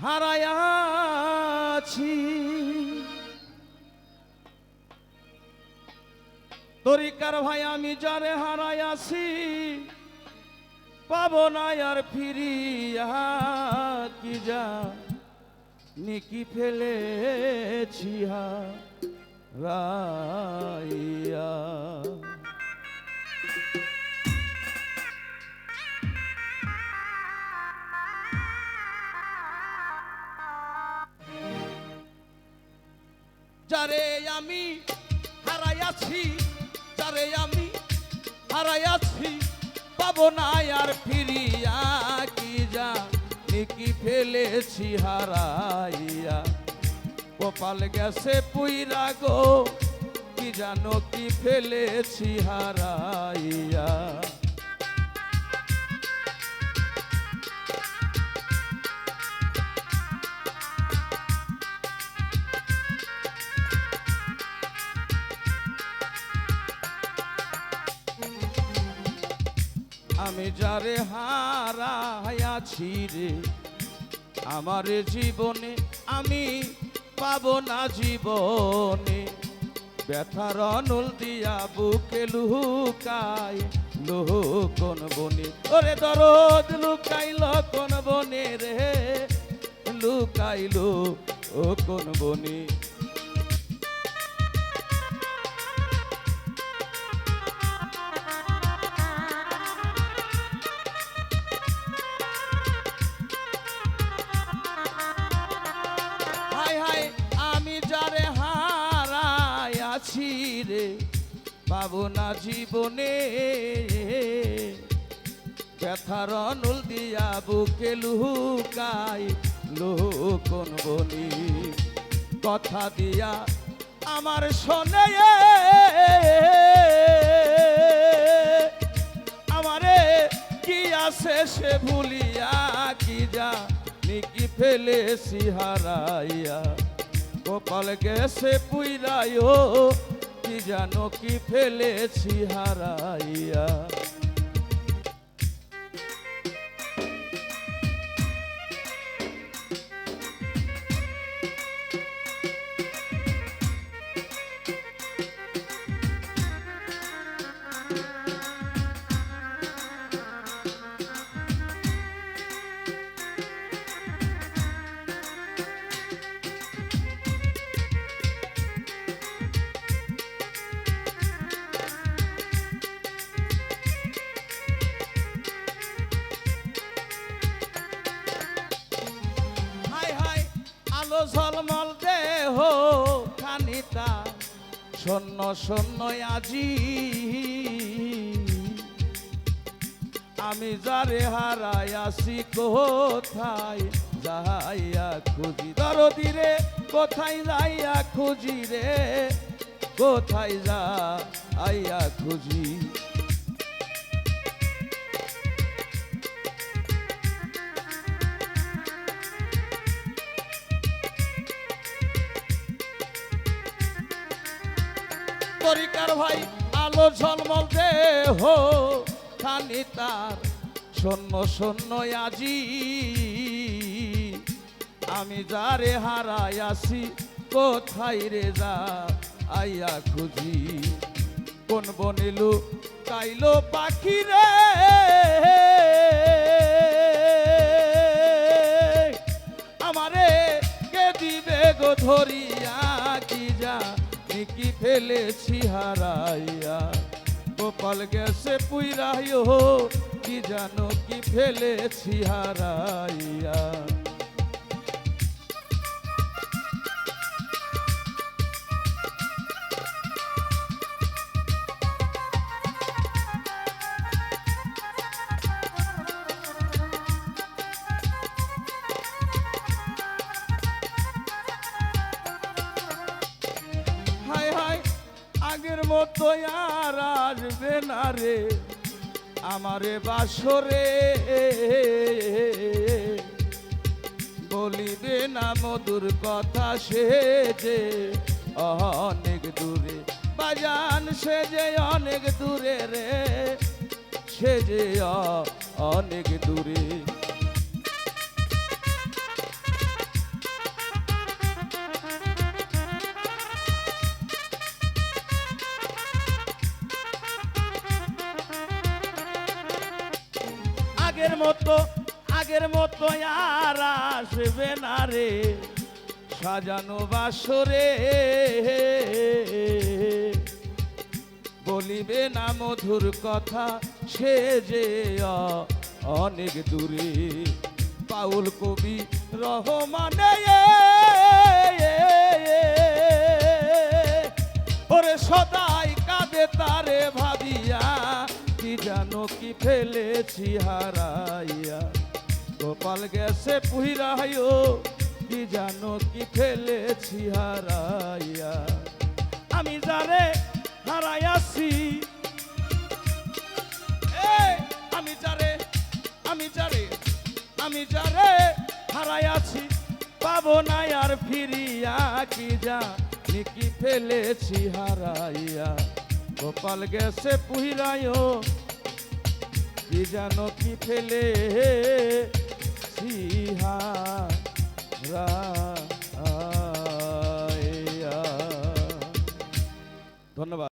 হারায়াছি তরিকার ভাই আমি যারে হারায়াছি পাবো না আর ফিরিয়া কি যা নিকি ফেলেছি হারাইয়া যারে আমি হারাইয়াছি যারে আমি হারাইয়াছি পাবো না আর ফিরিয়া কি যা নিকি ফেলেছি হারাইয়া কপাল গেছে পুইরা গো কি জানো কি ফেলেছি হারাইয়া আমি যারে হারাইয়াছি রে আমার জীবনে আমি পাবো না জীবনে ব্যথার অনুল দিয়া বুকে লুকাই কোন বনে ওরে দরদ লুকাইল কোন বনে রে লুকাইল ও কোন বনে রে পাবো না জীবনে ব্যথার অনুল দিয়া বুকে লুকাই কোন বনি কথা দিয়া আমার শোনে আমারে কি আছে সে ভুলিয়া কি যা নিকি ফেলেছি হারাইয়া কপাল গেছে পুইরাইও কি জানো কি ফেলেছি হারাইয়া ঝলমল দেহ খানিতা শূন্য শূন্য আজি আমি যারে হারাইয়াছি কোথায় যাইয়া খুঁজি দরদিরে কোথায় যাইয়া খুঁজি রে কোথায় যাইয়া খুঁজি তরিকার ভাই আলো ঝলমল দেহ খানি তার শূন্য শূন্য আজি আমি যারে হারাইয়াছি কোথায় রে যা আইয়া খুঁজি কোন বনিলু কাইলো পাখি রে আমারে কে দিবে গো ধরিয়া কি যা কি ফেলেছি হারাইয়া কপাল গেছে পুইরাইও কি জানো কি ফেলেছি হারাইয়া আগের মতো আর আসবে না রে আমারে বাসরে বলিবে না মধুর কথা সে যে অনেক দূরে বাজান সে যে অনেক দূরে রে সে যে অনেক দূরে মতো আগের মতো আর আসবে না রে সাজানো বাসরে বলিবে না মধুর কথা সে যে অনেক দূরে বাউল কবি রহমানে ওরে সদাই কাঁদে তারে ভাবিয়া কি জানো কি ফেলেছি হারাইয়া গোপাল গেছে পুহিরাইও কি জানো কি ফেলেছি হারাইয়া আমি যারে হারাইয়াছি আমি যারে হারাইয়াছি পাবো না আর ফিরিয়া কি জানি কি ফেলেছি হারাইয়া গোপাল গেছে পুহিরাইও কি জানো কি ফেলেছি হারাইয়া। ধন্যবাদ।